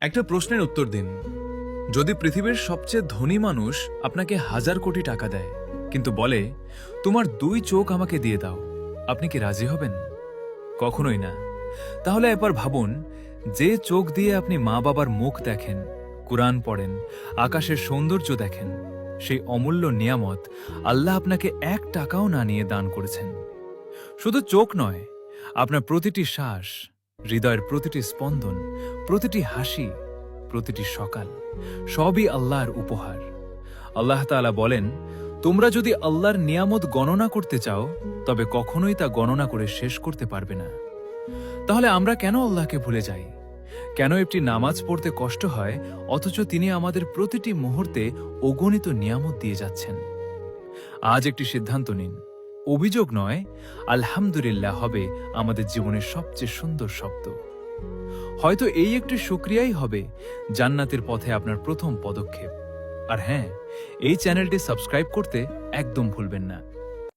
একটা প্রশ্নের উত্তর দিন। যদি পৃথিবীর সবচেয়ে ধনী মানুষ আপনাকে 1000 কোটি টাকা দেয় কিন্তু বলে তোমার 2 চোখ আমাকে দিয়ে দাও, আপনি কি রাজি হবেন? কখনোই না। তাহলে একবার ভাবুন, যে চোখ দিয়ে আপনি মা বাবার মুখ দেখেন, কুরআন পড়েন, আকাশের সৌন্দর্য দেখেন, সেই অমূল্য নিয়ামত আল্লাহ আপনাকে 1 টাকাও না নিয়ে দান করেছেন। শুধু চোখ নয়, আপনার প্রতিটি শ্বাস, হৃদয়ের প্রতিটি স্পন্দন, প্রতিটি হাসি, প্রতিটি সকাল, সবই আল্লাহর উপহার। আল্লাহ তাআলা বলেন, তোমরা যদি আল্লাহর নিয়ামত গণনা করতে চাও তবে কখনোই তা গণনা করে শেষ করতে পারবে না। তাহলে আমরা কেন আল্লাহকে ভুলে যাই? কেন একটি নামাজ পড়তে কষ্ট হয় অথচ তিনি আমাদের প্রতিটি মুহূর্তে অগণিত নিয়ামত দিয়ে যাচ্ছেন? আজ একটি সিদ্ধান্ত নিন, অভিযোগ নয়, আলহামদুলিল্লাহ হবে আমাদের জীবনের সবচেয়ে সুন্দর শব্দ। হয়তো এই একটি শুকরিয়াই হবে জান্নাতের পথে আপনার প্রথম পদক্ষেপ। আর হ্যাঁ, এই চ্যানেলটি সাবস্ক্রাইব করতে একদম ভুলবেন না।